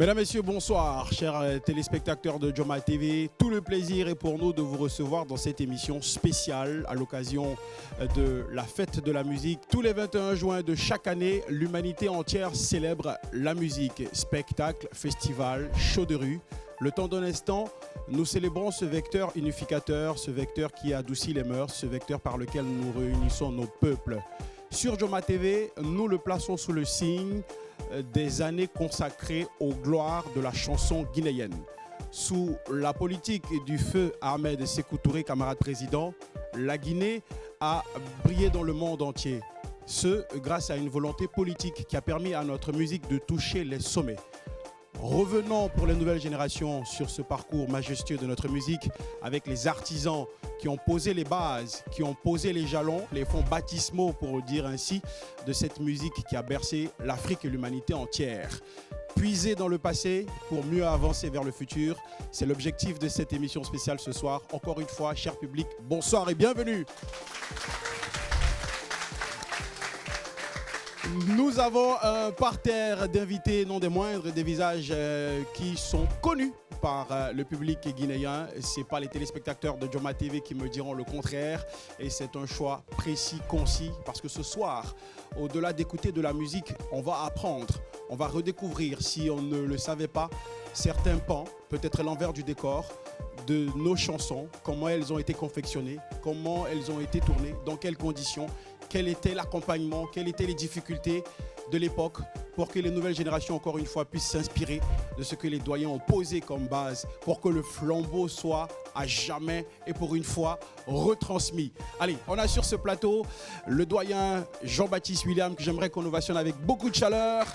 Mesdames, Messieurs, bonsoir, chers téléspectateurs de Joma TV. Tout le plaisir est pour nous de vous recevoir dans cette émission spéciale à l'occasion de la fête de la musique. Tous les 21 juin de chaque année, l'humanité entière célèbre la musique. Spectacle, festival, show de rue. Le temps d'un instant, nous célébrons ce vecteur unificateur, ce vecteur qui adoucit les mœurs, ce vecteur par lequel nous réunissons nos peuples. Sur Joma TV, nous le plaçons sous le signe des années consacrées aux gloires de la chanson guinéenne. Sous la politique du feu Ahmed Sékou Touré, camarade président, la Guinée a brillé dans le monde entier. Ce, grâce à une volonté politique qui a permis à notre musique de toucher les sommets. Revenons pour les nouvelles générations sur ce parcours majestueux de notre musique avec les artisans qui ont posé les bases, qui ont posé les jalons, les fonds baptismaux pour dire ainsi, de cette musique qui a bercé l'Afrique et l'humanité entière. Puiser dans le passé pour mieux avancer vers le futur, c'est l'objectif de cette émission spéciale ce soir. Encore une fois, cher public, bonsoir et bienvenue. Nous avons un parterre d'invités, non des moindres, des visages qui sont connus par le public guinéen. Ce n'est pas les téléspectateurs de Joma TV qui me diront le contraire. Et c'est un choix précis, concis, parce que ce soir, au-delà d'écouter de la musique, on va apprendre, on va redécouvrir, si on ne le savait pas, certains pans, peut-être l'envers du décor, de nos chansons, comment elles ont été confectionnées, comment elles ont été tournées, dans quelles conditions, quel était l'accompagnement, quelles étaient les difficultés de l'époque pour que les nouvelles générations, encore une fois, puissent s'inspirer de ce que les doyens ont posé comme base pour que le flambeau soit à jamais et pour une fois retransmis. Allez, on a sur ce plateau le doyen Jean-Baptiste William que j'aimerais qu'on ovationne avec beaucoup de chaleur.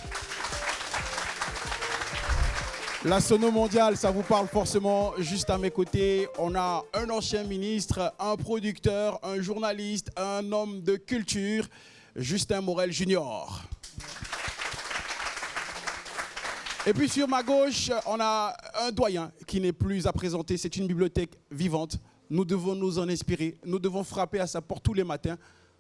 La sono mondiale, ça vous parle forcément. Juste à mes côtés, on a un ancien ministre, un producteur, un journaliste, un homme de culture, Justin Morel Junior. Et puis sur ma gauche, on a un doyen qui n'est plus à présenter. C'est une bibliothèque vivante. Nous devons nous en inspirer. Nous devons frapper à sa porte tous les matins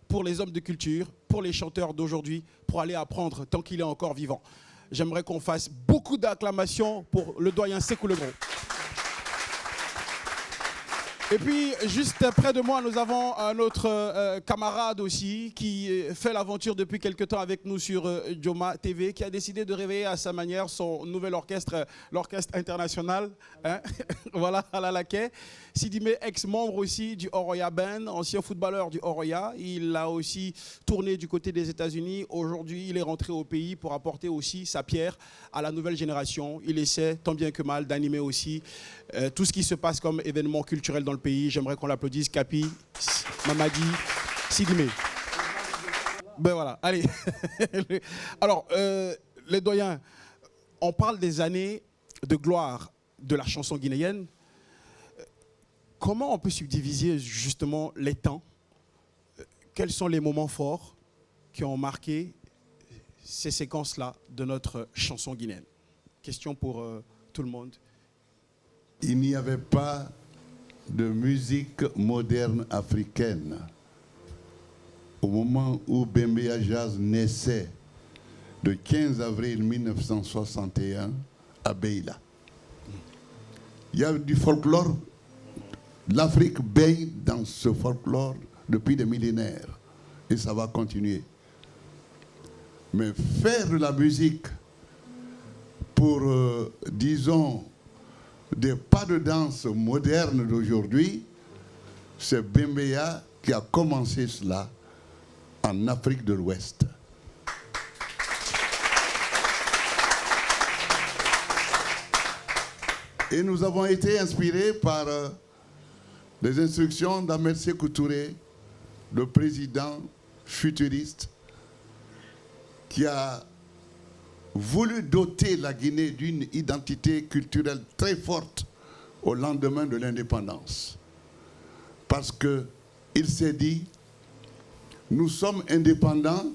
pour les hommes de culture, pour les chanteurs d'aujourd'hui, pour aller apprendre tant qu'il est encore vivant. J'aimerais qu'on fasse beaucoup d'acclamations pour le doyen Sékou Le Gros. Et puis, juste près de moi, nous avons un autre camarade aussi qui fait l'aventure depuis quelque temps avec nous sur Joma TV, qui a décidé de réveiller à sa manière son nouvel orchestre, l'orchestre international. Hein. Voilà, à la laquais. Sidimé, ex-membre aussi du Oroya Band, ancien footballeur du Oroya. Il a aussi tourné du côté des États-Unis. Aujourd'hui, il est rentré au pays pour apporter aussi sa pierre à la nouvelle génération. Il essaie, tant bien que mal, d'animer aussi tout ce qui se passe comme événement culturel dans le pays. J'aimerais qu'on l'applaudisse. Capi, Mamadi, Sidimé. Ben voilà, allez. Alors, les doyens, on parle des années de gloire de la chanson guinéenne. Comment on peut subdiviser justement les temps? Quels sont les moments forts qui ont marqué ces séquences-là de notre chanson guinéenne? Question pour tout le monde. Il n'y avait pas de musique moderne africaine au moment où Bembeya Jazz naissait le 15 avril 1961 à Beila. Il y a du folklore. L'Afrique baigne dans ce folklore depuis des millénaires et ça va continuer. Mais faire de la musique pour, disons, des pas de danse modernes d'aujourd'hui, c'est Bembeya qui a commencé cela en Afrique de l'Ouest. Et nous avons été inspirés par les instructions d'Ahmed Sékou Touré, le président futuriste, qui a voulu doter la Guinée d'une identité culturelle très forte au lendemain de l'indépendance. Parce qu'il s'est dit, nous sommes indépendants,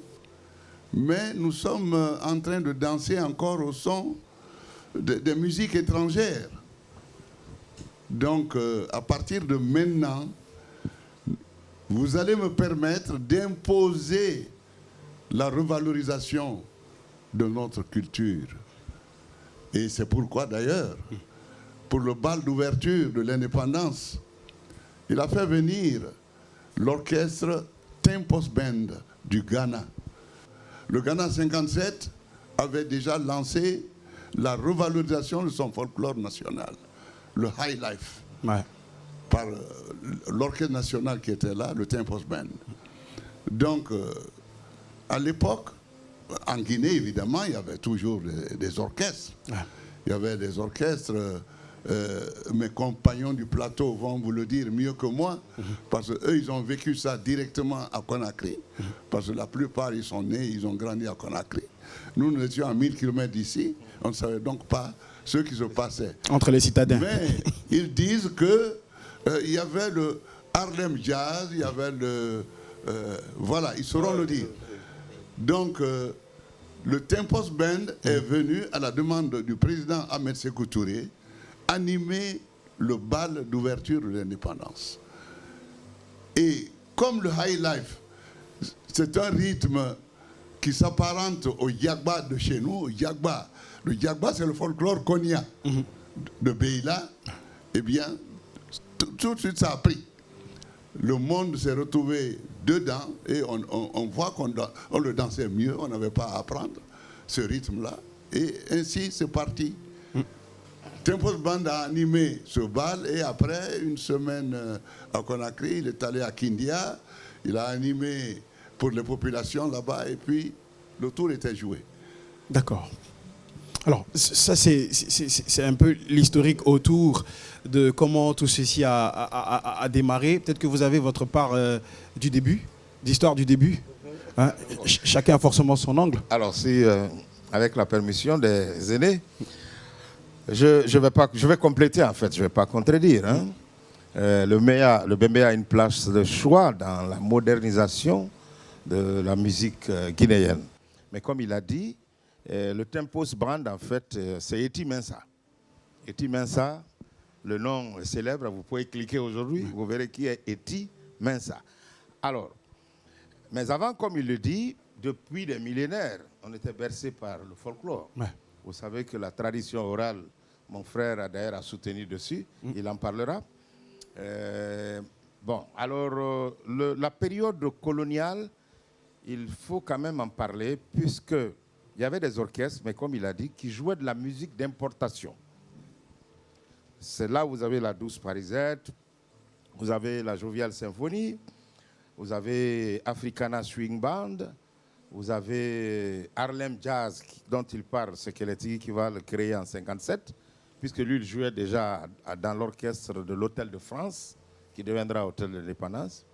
mais nous sommes en train de danser encore au son des musiques étrangères. Donc, à partir de maintenant, vous allez me permettre d'imposer la revalorisation de notre culture. Et c'est pourquoi d'ailleurs, pour le bal d'ouverture de l'indépendance, il a fait venir l'orchestre Tempos Band du Ghana. Le Ghana 57 avait déjà lancé la revalorisation de son folklore national, le High Life, par l'orchestre national qui était là, le Tempos Band. Donc, à l'époque, en Guinée, évidemment, il y avait toujours des orchestres. Il y avait des orchestres. Mes compagnons du plateau vont vous le dire mieux que moi, parce qu'eux, ils ont vécu ça directement à Conakry, parce que la plupart, ils sont nés, ils ont grandi à Conakry. Nous étions à 1000 km d'ici, on ne savait donc pas ce qui se passait. Entre les citadins. Mais ils disent que il y avait le Harlem Jazz, il y avait le... voilà, ils sauront le dire. Donc, le Tempos Band est venu à la demande du président Ahmed Sékou Touré animer le bal d'ouverture de l'indépendance. Et comme le High Life, c'est un rythme qui s'apparente au Yagba de chez nous, Yagba. Le Yagba, c'est le folklore konya de Beila. Eh bien, tout de suite, ça a pris. Le monde s'est retrouvé dedans et on voit qu'on le dansait mieux, on n'avait pas à apprendre ce rythme-là. Et ainsi, c'est parti. Tempos Band a animé ce bal et après, une semaine à Conakry, il est allé à Kindia, il a animé pour les populations là-bas et puis le tour était joué. D'accord. Alors, ça, c'est un peu l'historique autour de comment tout ceci a démarré. Peut-être que vous avez votre part du début, d'histoire du début. Hein? Chacun a forcément son angle. Alors, si, avec la permission des aînés, je vais compléter, en fait, je ne vais pas contredire. Hein. Le Bembé a une place de choix dans la modernisation de la musique guinéenne. Mais comme il a dit, le Tempos Band, en fait, c'est Eti Mensa. Eti Mensa, le nom est célèbre, vous pouvez cliquer aujourd'hui, vous verrez qui est Eti Mensa. Alors, mais avant, comme il le dit, depuis des millénaires, on était bercé par le folklore. Ouais. Vous savez que la tradition orale, mon frère a d'ailleurs soutenu dessus, il en parlera. Bon, alors, la période coloniale, il faut quand même en parler, puisque il y avait des orchestres, mais comme il a dit, qui jouaient de la musique d'importation. C'est là où vous avez la Douce Parisette, vous avez la Joviale Symphonie, vous avez Africana Swing Band, vous avez Harlem Jazz, dont il parle, ce Keleti qui va le créer en 1957, puisque lui, il jouait déjà dans l'orchestre de l'Hôtel de France, qui deviendra Hôtel de l'Indépendance.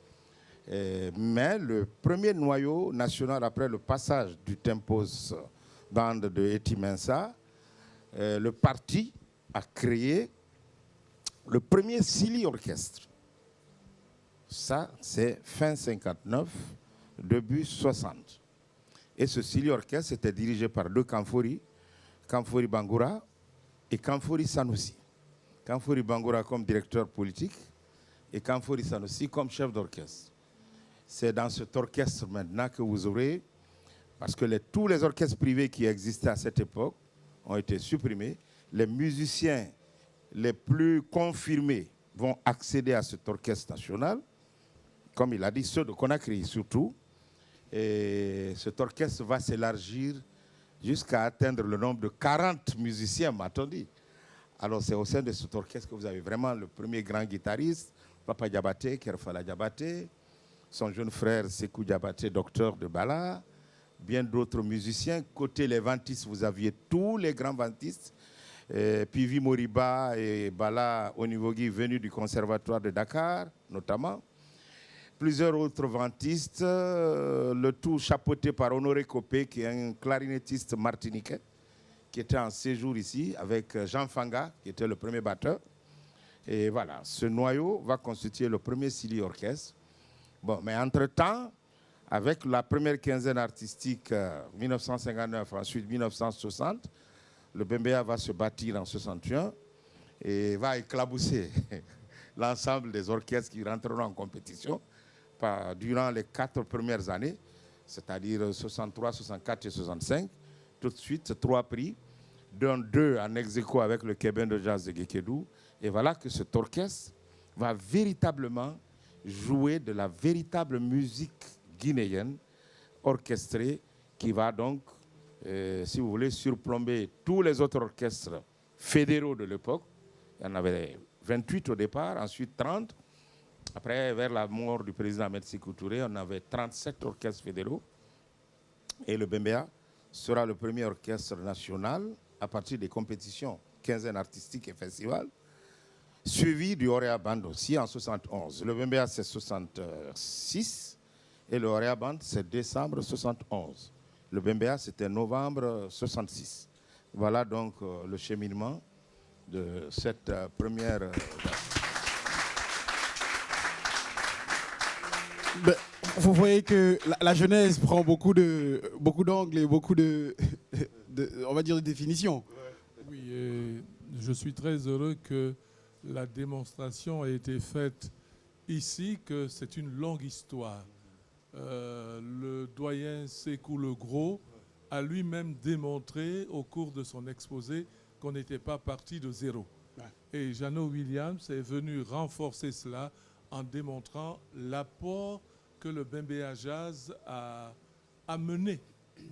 Mais le premier noyau national, après le passage du Tempos Band de Eti Mensa, le parti a créé le premier Sili Orchestre. Ça, c'est fin 59, début 60. Et ce Sili Orchestre était dirigé par deux Kamfori, Kamfori Bangoura et Kamfori Sanoussi. Kamfori Bangoura comme directeur politique et Kamfori Sanoussi comme chef d'orchestre. C'est dans cet orchestre maintenant que vous aurez, parce que tous les orchestres privés qui existaient à cette époque ont été supprimés, les musiciens les plus confirmés vont accéder à cet orchestre national, comme il a dit, ceux de Conakry surtout. Et cet orchestre va s'élargir jusqu'à atteindre le nombre de 40 musiciens, m'a-t-on dit. Alors c'est au sein de cet orchestre que vous avez vraiment le premier grand guitariste, Papa Diabaté, Kerfala Diabaté, son jeune frère Sékou Diabaté, docteur de Bala, bien d'autres musiciens. Côté les ventistes, vous aviez tous les grands ventistes, Pivi Moriba et Bala Onivogui venus du conservatoire de Dakar, notamment. Plusieurs autres ventistes, le tout chapeauté par Honoré Copé, qui est un clarinettiste martiniquais, qui était en séjour ici, avec Jean Fanga, qui était le premier batteur. Et voilà, ce noyau va constituer le premier Sili Orchestre. Bon, mais entre-temps, avec la première quinzaine artistique, 1959, ensuite 1960, le Bembéa va se bâtir en 61 et va éclabousser l'ensemble des orchestres qui rentreront en compétition durant les 4 premières années, c'est-à-dire 63, 64 et 65. Tout de suite, 3 prix. d'un 2 en ex-aequo avec le Kébén de jazz de Guékédou. Et voilà que cet orchestre va véritablement jouer de la véritable musique guinéenne orchestrée qui va donc, si vous voulez, surplomber tous les autres orchestres fédéraux de l'époque. Il y en avait 28 au départ, ensuite 30. Après, vers la mort du président Ahmed Sékou Touré, on avait 37 orchestres fédéraux. Et le Bembéa sera le premier orchestre national à partir des compétitions, quinzaine artistique et festival, suivi du Orea Band aussi en 71. Le Bembéa, c'est 66 et le Orea Band, c'est décembre 71. Le Bembéa, c'était novembre 66. Voilà donc le cheminement de cette première... Ben, vous voyez que la Genèse prend beaucoup d'angles et beaucoup on va dire, de définitions. Oui, et je suis très heureux que la démonstration ait été faite ici, que c'est une longue histoire. Le doyen Sékou le Gros a lui-même démontré au cours de son exposé qu'on n'était pas parti de zéro. Et Jeannot Williams est venu renforcer cela en démontrant l'apport que le Bembéa Jazz a mené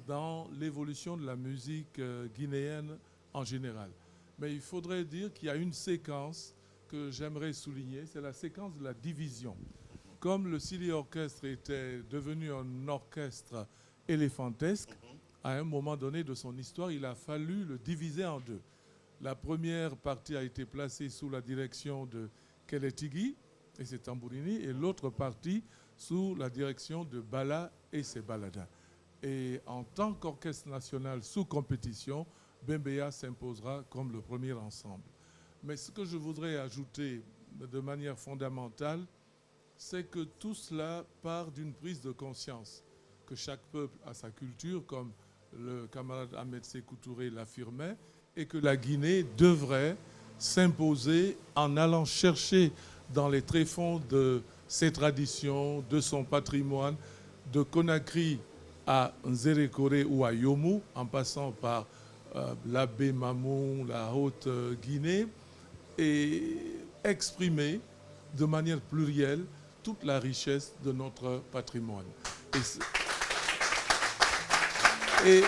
dans l'évolution de la musique guinéenne en général. Mais il faudrait dire qu'il y a une séquence que j'aimerais souligner, c'est la séquence de la division. Comme le Sili Orchestre était devenu un orchestre éléphantesque, à un moment donné de son histoire, il a fallu le diviser en deux. La première partie a été placée sous la direction de Keletigui et ses tambourini, et l'autre partie sous la direction de Bala et ses baladins. Et en tant qu'orchestre national sous compétition, Bembéa s'imposera comme le premier ensemble. Mais ce que je voudrais ajouter de manière fondamentale, c'est que tout cela part d'une prise de conscience, que chaque peuple a sa culture, comme le camarade Ahmed Sékou Touré l'affirmait, et que la Guinée devrait s'imposer en allant chercher dans les tréfonds de ses traditions, de son patrimoine, de Conakry à Nzérékoré ou à Yomu, en passant par l'abbé Mamou, la Haute-Guinée, et exprimer de manière plurielle toute la richesse de notre patrimoine. Et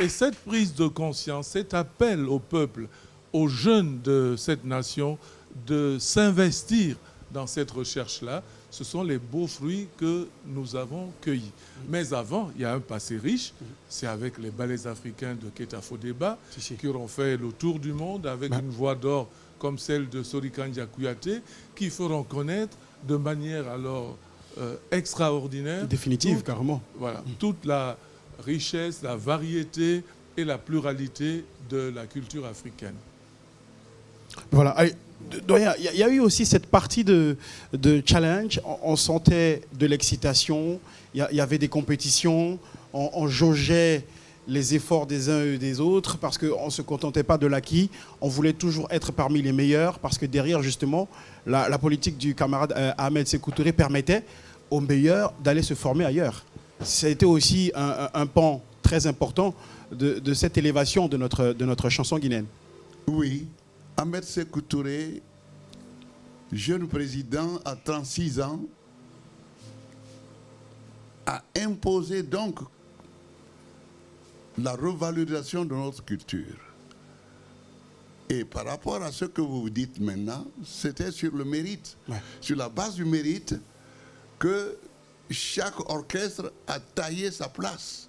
cette prise de conscience, cet appel au peuple, aux jeunes de cette nation de s'investir dans cette recherche-là, ce sont les beaux fruits que nous avons cueillis. Mais avant, il y a un passé riche, c'est avec les ballets africains de Keita Fodeba, qui auront fait le tour du monde avec une voix d'or comme celle de Sorikandia Kouyaté, qui feront connaître de manière alors extraordinaire. Définitive, carrément. Voilà, toute la richesse, la variété et la pluralité de la culture africaine. Voilà. Allez, doyen, il y a eu aussi cette partie de challenge. On sentait de l'excitation, il y avait des compétitions, on jaugeait les efforts des uns et des autres parce qu'on ne se contentait pas de l'acquis, on voulait toujours être parmi les meilleurs parce que derrière, justement, la politique du camarade Ahmed Sékou Touré permettait aux meilleurs d'aller se former ailleurs. Ça a été aussi un pan très important de cette élévation de notre chanson guinéenne. Oui, Ahmed Sékou Touré, jeune président à 36 ans, a imposé donc la revalorisation de notre culture. Et par rapport à ce que vous dites maintenant, c'était sur le mérite, sur la base du mérite que chaque orchestre a taillé sa place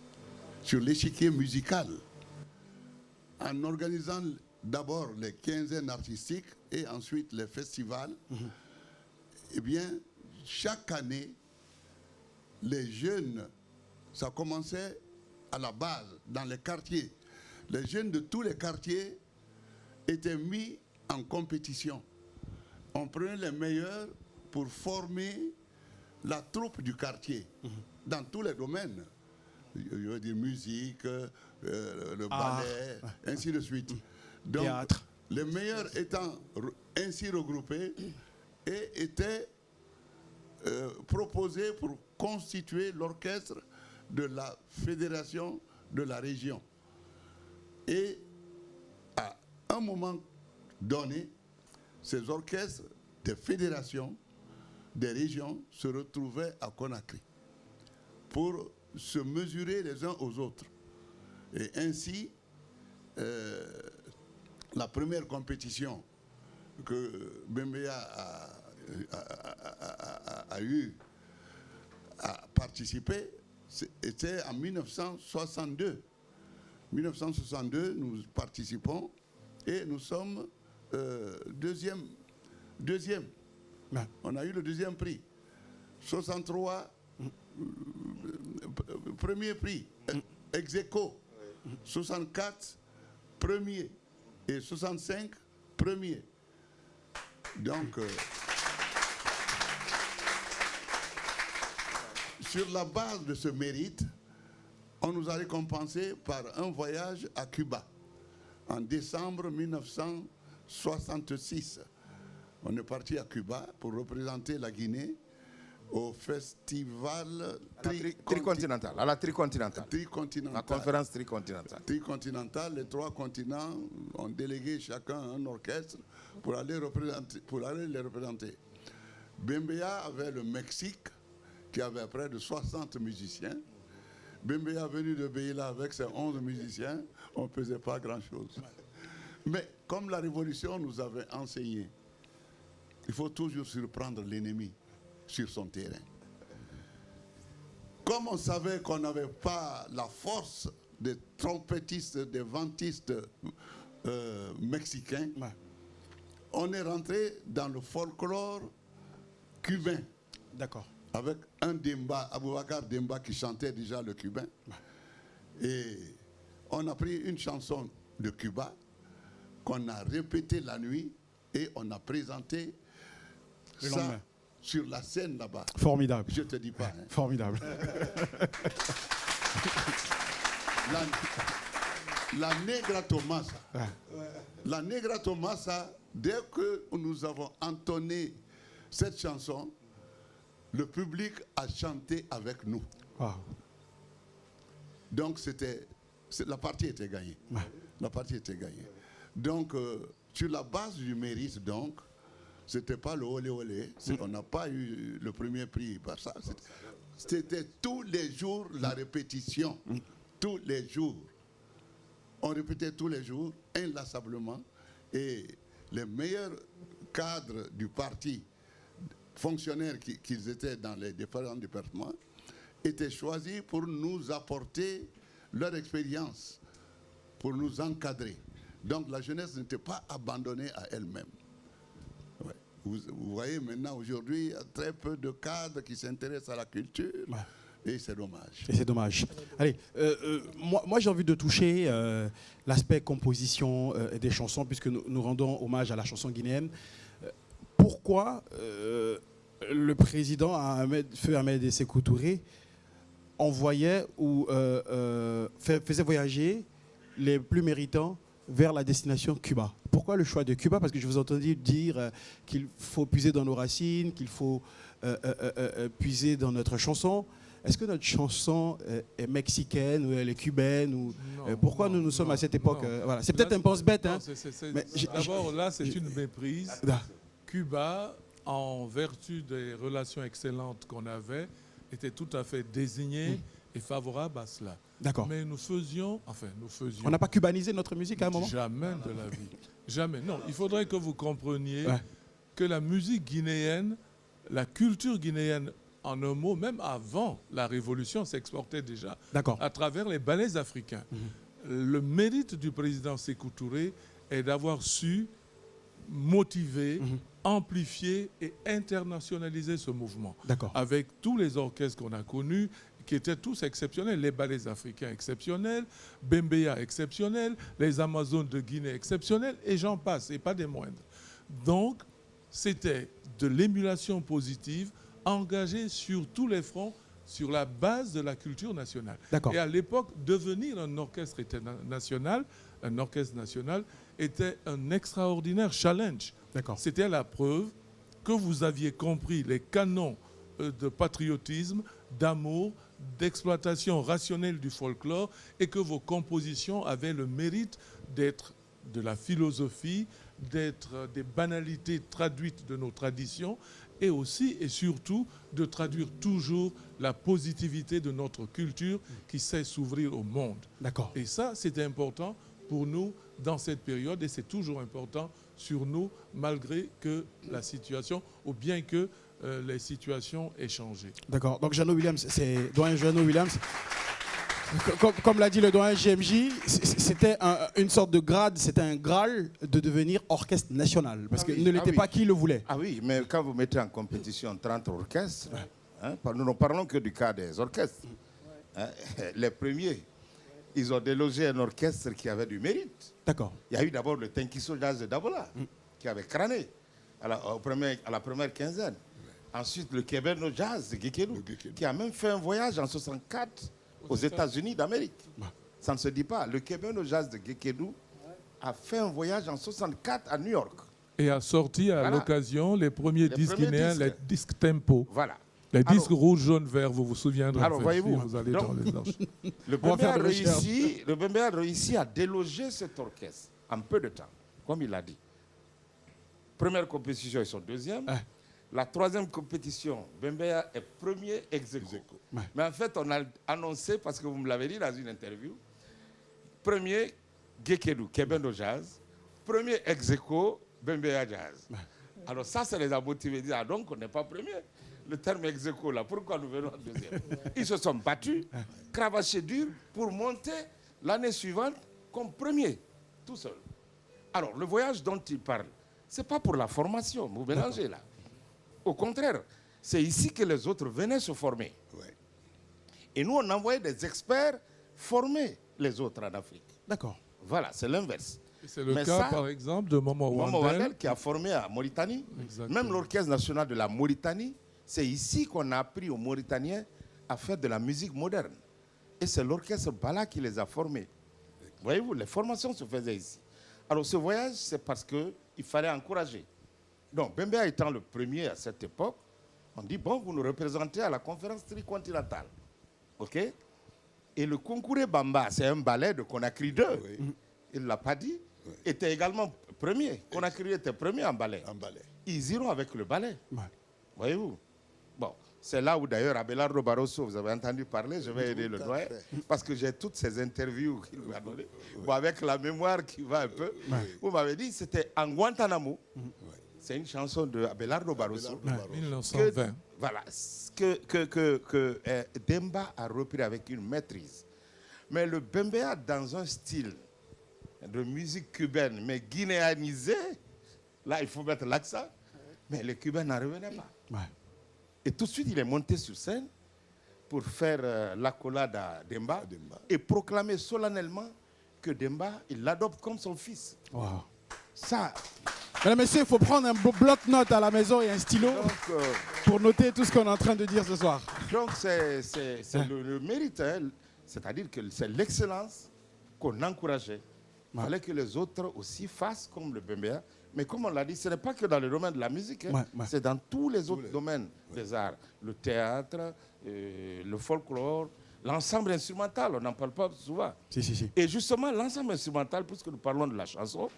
sur l'échiquier musical en organisant d'abord les quinzaines artistiques et ensuite les festivals. Eh bien, chaque année, les jeunes, ça commençait à la base, dans les quartiers. Les jeunes de tous les quartiers étaient mis en compétition. On prenait les meilleurs pour former la troupe du quartier, dans tous les domaines. Je veux dire musique, le ballet, ainsi de suite. Donc, théâtre. Les meilleurs étant ainsi regroupés et étaient proposés pour constituer l'orchestre de la fédération de la région. Et à un moment donné, ces orchestres des fédérations, des régions se retrouvaient à Conakry pour se mesurer les uns aux autres. Et ainsi, la première compétition que Bembeya a eu à participer, était en 1962. 1962, nous participons et nous sommes deuxième. Ouais. On a eu le deuxième prix. 63, premier prix, ex aequo. 64, premier. Et 65, premier. Donc, sur la base de ce mérite, on nous a récompensé par un voyage à Cuba en décembre 1966. On est parti à Cuba pour représenter la Guinée au festival Tricontinental, à la tricontinentale. tricontinental. La conférence tricontinentale. Tricontinental, les 3 continents ont délégué chacun un orchestre pour aller les représenter. Bembeya avait le Mexique, qui avait près de 60 musiciens. Bembeya venu de Beila avec ses 11 musiciens, on ne faisait pas grand-chose. Mais comme la Révolution nous avait enseigné, il faut toujours surprendre l'ennemi sur son terrain. Comme on savait qu'on n'avait pas la force des trompettistes, des ventistes mexicains, on est rentré dans le folklore cubain. D'accord. Avec un Demba, Aboubacar Demba, qui chantait déjà le cubain. Et on a pris une chanson de Cuba qu'on a répétée la nuit et on a présenté Le ça lendemain. sur la scène là-bas. Formidable. Je te dis pas. Hein. Formidable. La Negra Tomasa. La Negra Tomasa, dès que nous avons entonné cette chanson, le public a chanté avec nous. Wow. Donc la partie était gagnée. Ouais. La partie était gagnée. Donc sur la base du mérite, donc, c'était pas le olé olé. On n'a pas eu le premier prix par ça. C'était tous les jours la répétition. Tous les jours. On répétait tous les jours, inlassablement. Et les meilleurs cadres du parti, fonctionnaires qu'ils étaient dans les différents départements, étaient choisis pour nous apporter leur expérience, pour nous encadrer. Donc la jeunesse n'était pas abandonnée à elle-même. Ouais. Vous voyez maintenant, aujourd'hui, il y a très peu de cadres qui s'intéressent à la culture. Ouais. Et c'est dommage. Et c'est dommage. Allez, moi j'ai envie de toucher l'aspect composition des chansons, puisque nous rendons hommage à la chanson guinéenne. Pourquoi le président Feu Ahmed Sékou Touré envoyait ou faisait voyager les plus méritants vers la destination Cuba? Pourquoi le choix de Cuba? Parce que je vous ai entendu dire qu'il faut puiser dans nos racines, qu'il faut puiser dans notre chanson. Est-ce que notre chanson est mexicaine ou elle est cubaine ou pourquoi nous sommes à cette époque voilà. C'est peut-être un pense-bête. Hein, d'abord, là, c'est une méprise. Cuba, en vertu des relations excellentes qu'on avait, était tout à fait désigné et favorable à cela. D'accord. Mais nous faisions... On n'a pas cubanisé notre musique à un moment? Jamais de la vie. Jamais. Non, il faudrait que vous compreniez que la musique guinéenne, la culture guinéenne, en un mot, même avant la Révolution, s'exportait déjà à travers les ballets africains. Le mérite du président Sékou Touré est d'avoir su motiver, amplifier et internationaliser ce mouvement. Avec tous les orchestres qu'on a connus, qui étaient tous exceptionnels, les ballets africains exceptionnels, Bembeya exceptionnel, les Amazones de Guinée exceptionnels, et j'en passe, et pas des moindres. Donc, c'était de l'émulation positive, engagé sur tous les fronts, sur la base de la culture nationale. Et à l'époque, devenir un orchestre national, était un extraordinaire challenge. C'était la preuve que vous aviez compris les canons de patriotisme, d'amour, d'exploitation rationnelle du folklore et que vos compositions avaient le mérite d'être de la philosophie, d'être des banalités traduites de nos traditions et aussi et surtout de traduire toujours la positivité de notre culture qui sait s'ouvrir au monde. D'accord. Et ça, c'est important pour nous dans cette période et c'est toujours important sur nous malgré que la situation ou bien que les situations aient changé. D'accord. Donc Jeannot Williams, c'est doyen Jeannot Williams. Comme l'a dit le doyen JMJ, c'était une sorte de grade, c'était un Graal de devenir orchestre national. Parce qu'il ne l'était pas qui le voulait. Ah oui, mais quand vous mettez en compétition 30 orchestres, nous ne parlons que du cas des orchestres. Hein, les premiers, ils ont délogé un orchestre qui avait du mérite. D'accord. Il y a eu d'abord le Tenkiso Jazz de Dabola, qui avait crâné à la première quinzaine. Ensuite, le Keberno Jazz de Gekedou, qui a même fait un voyage en 64 aux États-Unis d'Amérique. Ça ne se dit pas. Le Keberno Jazz de Gekedou a fait un voyage en 64 à New York. Et a sorti à l'occasion les premiers disques guinéens, les disques tempo. Voilà. Les disques rouge, jaune, vert, vous vous souviendrez. Alors, voyez-vous, vous allez dans les archives. Le Bembe a réussi à déloger cet orchestre en peu de temps, comme il l'a dit. Première compétition, ils sont deuxième. La troisième compétition, Bembeya est premier ex aequo. Mais en fait, on a annoncé, parce que vous me l'avez dit dans une interview, premier, Gekedou, Kebendo Jazz. Premier ex aequo, Bembeya Jazz. Alors ça les a motivés. Ils disent, ah donc on n'est pas premier. Le terme ex aequo, là, pourquoi nous venons en deuxième? Ils se sont battus, cravachés dur, pour monter l'année suivante comme premier, tout seul. Alors, le voyage dont il parle, ce n'est pas pour la formation, vous mélangez là. Au contraire, c'est ici que les autres venaient se former. Et nous, on envoyait des experts former les autres en Afrique. D'accord. Voilà, c'est l'inverse. C'est le cas, par exemple, de Momo Wandel, qui a formé à Mauritanie. Exactement. Même l'Orchestre national de la Mauritanie, c'est ici qu'on a appris aux Mauritaniens à faire de la musique moderne. Et c'est l'Orchestre Bala qui les a formés. Voyez-vous, les formations se faisaient ici. Alors ce voyage, c'est parce qu'il fallait encourager. Donc, Bembeya étant le premier à cette époque, on dit, bon, vous nous représentez à la conférence tricontinentale. OK? Et le concours Bamba, c'est un ballet de Conakry 2. Il ne l'a pas dit. Était également premier. Conakry était premier en ballet. Ils iront avec le ballet. Voyez-vous? Bon, c'est là où d'ailleurs Abelardo Barroso, vous avez entendu parler, je vais aider le doyen, parce que j'ai toutes ces interviews qu'il m'a données. Bon, avec la mémoire qui va un peu, vous m'avez dit, c'était en Guantanamo. C'est une chanson de Abelardo Barroso. 1920. Voilà, que Demba a repris avec une maîtrise. Mais le Bembeya, dans un style de musique cubaine, mais guinéanisé, là, il faut mettre l'accent, mais les Cubains n'en revenaient pas. Et tout de suite, il est monté sur scène pour faire l'accolade à Demba et proclamer solennellement que Demba, il l'adopte comme son fils. Wow. Ça. Mesdames et messieurs, il faut prendre un bloc-notes à la maison et un stylo pour noter tout ce qu'on est en train de dire ce soir. Donc, c'est le mérite, hein, c'est-à-dire que c'est l'excellence qu'on encourageait. Il fallait que les autres aussi fassent comme le Bembeya. Mais comme on l'a dit, ce n'est pas que dans le domaine de la musique, hein, c'est dans tous les autres domaines des arts. Le théâtre, le folklore, l'ensemble instrumental, on n'en parle pas souvent. Si. Et justement, l'ensemble instrumental, puisque nous parlons de la chanson,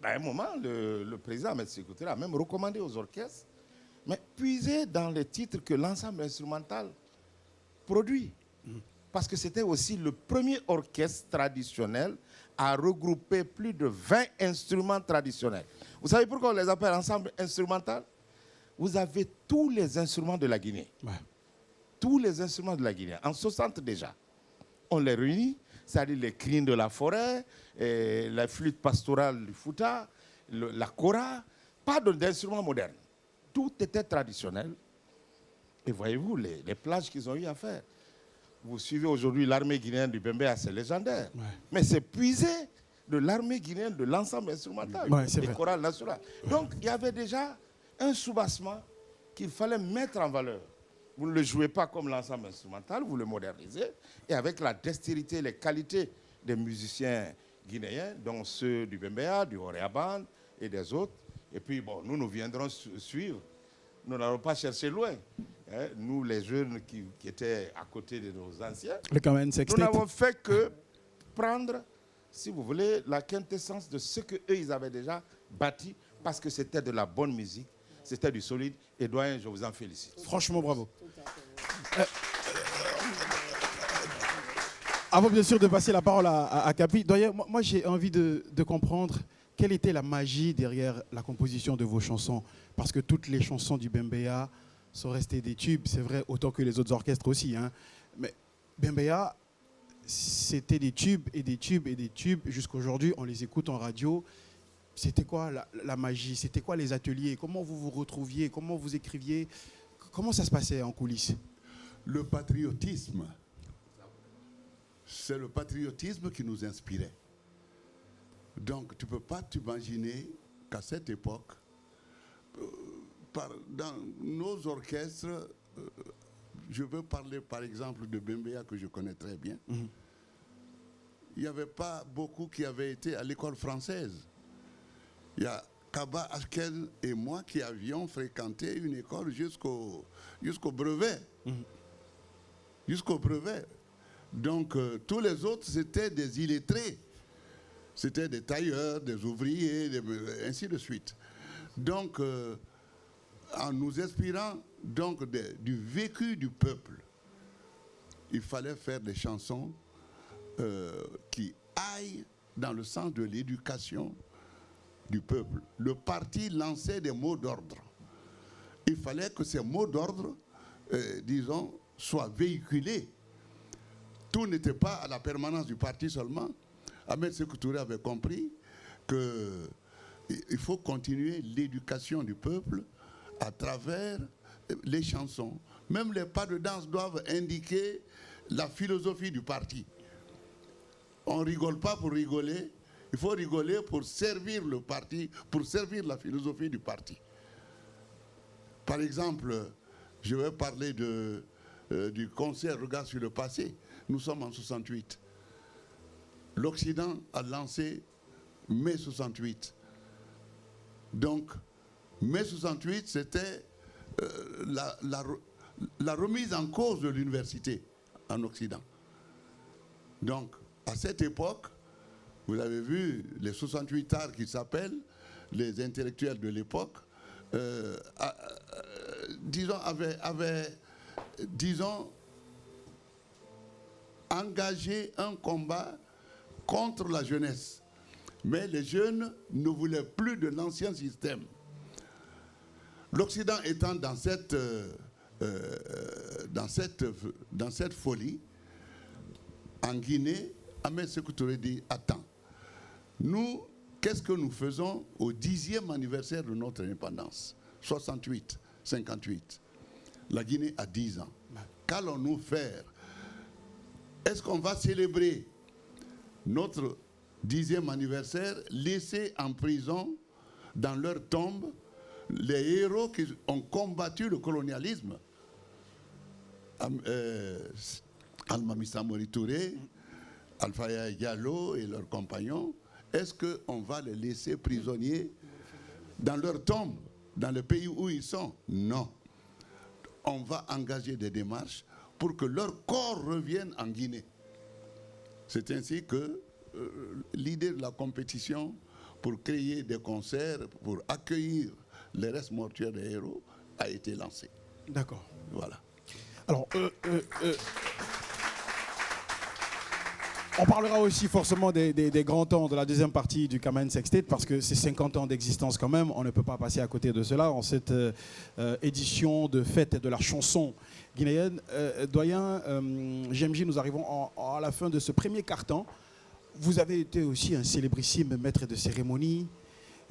à un moment, le président Ahmed Sékou Touré a même recommandé aux orchestres, mais puiser dans les titres que l'ensemble instrumental produit. Parce que c'était aussi le premier orchestre traditionnel à regrouper plus de 20 instruments traditionnels. Vous savez pourquoi on les appelle ensemble instrumental? Vous avez tous les instruments de la Guinée. Tous les instruments de la Guinée. En 60 déjà. On les réunit, c'est-à-dire les crines de la forêt, et la flûte pastorale du Fouta, la kora, pas d'instruments modernes. Tout était traditionnel. Et voyez-vous les plages qu'ils ont eu à faire. Vous suivez aujourd'hui l'armée guinéenne du Bembeya, c'est légendaire. Mais c'est puisé de l'armée guinéenne de l'ensemble instrumental, des chorales nationales. Donc, il y avait déjà un soubassement qu'il fallait mettre en valeur. Vous ne le jouez pas comme l'ensemble instrumental, vous le modernisez. Et avec la dextérité, les qualités des musiciens guinéens, dont ceux du Bembeya, du Horea Band et des autres. Et puis, bon, nous viendrons suivre nous n'allons pas chercher loin. Hein, nous, les jeunes qui étaient à côté de nos anciens, Le Kamen nous Sextet. n'avons fait que prendre, si vous voulez, la quintessence de ce qu'eux, ils avaient déjà bâti, parce que c'était de la bonne musique, c'était du solide. Et doyen, je vous en félicite. Franchement, bravo. Avant bien sûr de passer la parole à Capi, doyen, moi j'ai envie de comprendre quelle était la magie derrière la composition de vos chansons. Parce que toutes les chansons du Bembeya sont restées des tubes, c'est vrai, autant que les autres orchestres aussi. Hein. Mais Bembeya, c'était des tubes et des tubes et des tubes. Jusqu'à aujourd'hui, on les écoute en radio. C'était quoi la magie? C'était quoi les ateliers? Comment vous vous retrouviez? Comment vous écriviez? Comment ça se passait en coulisses? Le patriotisme, c'est le patriotisme qui nous inspirait. Donc, tu ne peux pas t'imaginer qu'à cette époque, dans nos orchestres, je veux parler par exemple de Bembeya que je connais très bien, il n'y avait pas beaucoup qui avaient été à l'école française. Il y a Kaba Ashkel et moi qui avions fréquenté une école jusqu'au brevet. Jusqu'au brevet. Donc, tous les autres, c'était des illettrés. C'était des tailleurs, des ouvriers, ainsi de suite. Donc, en nous inspirant donc, du vécu du peuple, il fallait faire des chansons qui aillent dans le sens de l'éducation du peuple. Le parti lançait des mots d'ordre. Il fallait que ces mots d'ordre, disons, soient véhiculés. Tout n'était pas à la permanence du parti seulement. Ahmed Sékou Touré avait compris qu'il faut continuer l'éducation du peuple à travers les chansons. Même les pas de danse doivent indiquer la philosophie du parti. On ne rigole pas pour rigoler. Il faut rigoler pour servir le parti, pour servir la philosophie du parti. Par exemple, je vais parler du concert Regard sur le passé. Nous sommes en 68. L'Occident a lancé mai 68. Donc, mai 68, c'était la remise en cause de l'université en Occident. Donc, à cette époque, vous avez vu les 68 arts qui s'appellent, les intellectuels de l'époque, avaient engagé un combat contre la jeunesse. Mais les jeunes ne voulaient plus de l'ancien système. L'Occident étant dans cette folie, en Guinée, Ahmed Sékou Touré dit, attends, nous, qu'est-ce que nous faisons au 10e anniversaire de notre indépendance, 68, 58. La Guinée a 10 ans. Qu'allons-nous faire? Est-ce qu'on va célébrer notre 10e anniversaire, laisser en prison, dans leur tombe, les héros qui ont combattu le colonialisme? Almami Samori Touré, Alpha Yaya Diallo et leurs compagnons, est-ce qu'on va les laisser prisonniers dans leur tombe, dans le pays où ils sont? Non. On va engager des démarches pour que leur corps revienne en Guinée. C'est ainsi que l'idée de la compétition pour créer des concerts, pour accueillir les restes mortuaires des héros, a été lancée. D'accord. Voilà. Alors, on parlera aussi forcément des grands temps de la deuxième partie du Kamen Sextet, parce que c'est 50 ans d'existence quand même, on ne peut pas passer à côté de cela en cette édition de fête de la chanson guinéenne. Doyen GMJ, nous arrivons à la fin de ce premier quart-temps. Vous avez été aussi un célébrissime maître de cérémonie.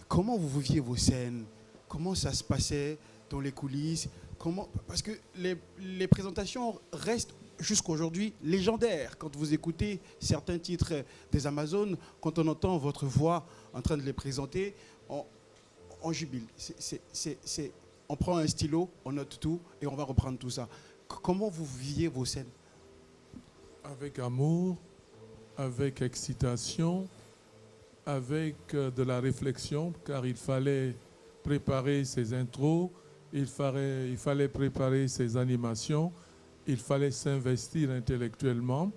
Comment vous viviez vos scènes? Comment ça se passait dans les coulisses? Parce que les présentations restent jusqu'à aujourd'hui légendaires. Quand vous écoutez certains titres des Amazones, quand on entend votre voix en train de les présenter, on jubile. On prend un stylo, on note tout et on va reprendre tout ça. Comment vous viviez vos scènes? Avec amour, avec excitation, avec de la réflexion, car il fallait préparer ces intros, il fallait préparer ses animations, il fallait s'investir intellectuellement.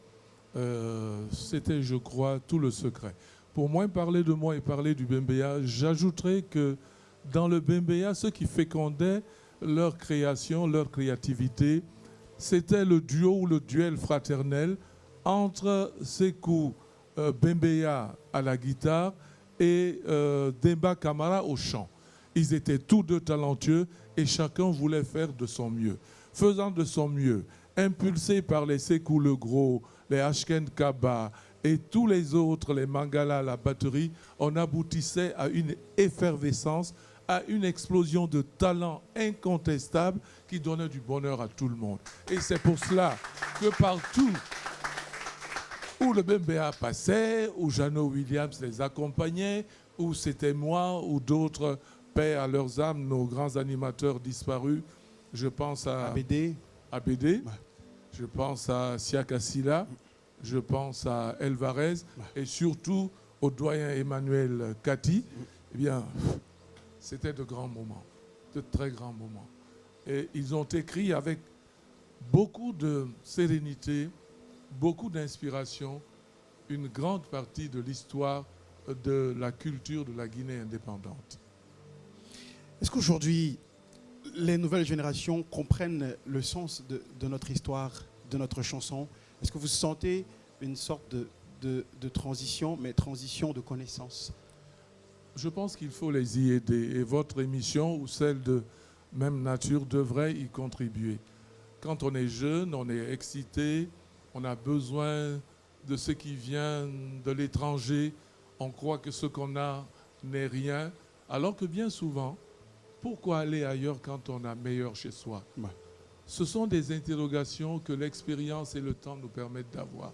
C'était, je crois, tout le secret. Pour moi, parler de moi et parler du Bembeya, j'ajouterais que dans le Bembeya, ce qui fécondait leur création, leur créativité, c'était le duo ou le duel fraternel entre Sékou Bembeya à la guitare et Demba Camara au chant. Ils étaient tous deux talentueux et chacun voulait faire de son mieux. Faisant de son mieux, impulsé par les Sékou le Gros, les Ashken Kaba et tous les autres, les Mangala, la batterie, on aboutissait à une effervescence, à une explosion de talent incontestable qui donnait du bonheur à tout le monde. Et c'est pour cela que partout où le Bembeya passait, où Jano Williams les accompagnait, où c'était moi ou d'autres, paix à leurs âmes, nos grands animateurs disparus, je pense à ABD. ABD, je pense à Siaka Silla, je pense à Elvarez et surtout au doyen Emmanuel Kati. Eh bien, c'était de grands moments, de très grands moments. Et ils ont écrit avec beaucoup de sérénité, beaucoup d'inspiration, une grande partie de l'histoire de la culture de la Guinée indépendante. Est-ce qu'aujourd'hui, les nouvelles générations comprennent le sens de notre histoire, de notre chanson? Est-ce que vous sentez une sorte de transition, mais transition de connaissances? Je pense qu'il faut les y aider et votre émission ou celle de même nature devrait y contribuer. Quand on est jeune, on est excité, on a besoin de ce qui vient de l'étranger, on croit que ce qu'on a n'est rien, alors que bien souvent, pourquoi aller ailleurs quand on a meilleur chez soi? Ce sont des interrogations que l'expérience et le temps nous permettent d'avoir.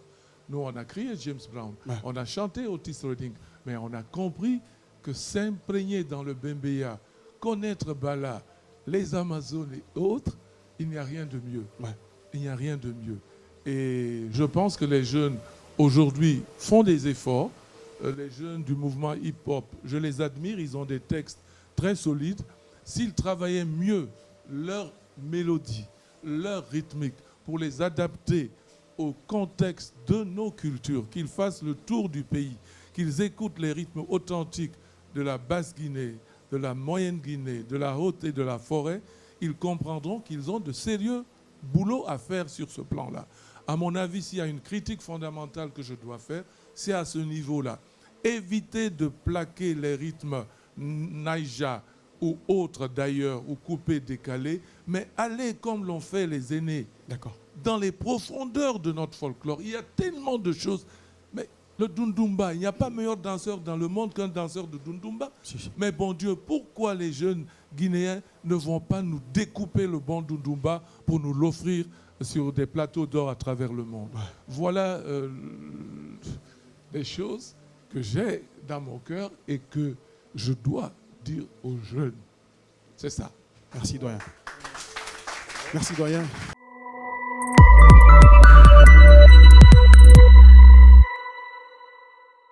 Nous, on a crié James Brown, on a chanté Otis Redding, mais on a compris que s'imprégner dans le Bembeya, connaître Bala, les Amazones et autres, il n'y a rien de mieux. Il n'y a rien de mieux. Et je pense que les jeunes, aujourd'hui, font des efforts. Les jeunes du mouvement hip-hop, je les admire, ils ont des textes très solides. S'ils travaillaient mieux leur mélodie, leur rythmique, pour les adapter au contexte de nos cultures, qu'ils fassent le tour du pays, qu'ils écoutent les rythmes authentiques de la Basse-Guinée, de la Moyenne-Guinée, de la Haute et de la Forêt, ils comprendront qu'ils ont de sérieux boulot à faire sur ce plan-là. À mon avis, s'il y a une critique fondamentale que je dois faire, c'est à ce niveau-là. Éviter de plaquer les rythmes naija ou autres d'ailleurs, ou coupés, décalés, mais aller comme l'ont fait les aînés, dans les profondeurs de notre folklore. Il y a tellement de choses. Mais le Dundumba, il n'y a pas meilleur danseur dans le monde qu'un danseur de Dundumba. Mais bon Dieu, pourquoi les jeunes Guinéens ne vont pas nous découper le bon Dundumba pour nous l'offrir sur des plateaux d'or à travers le monde? Voilà des choses que j'ai dans mon cœur et que je dois dire aux jeunes. C'est ça. Merci, doyen. Merci, doyen.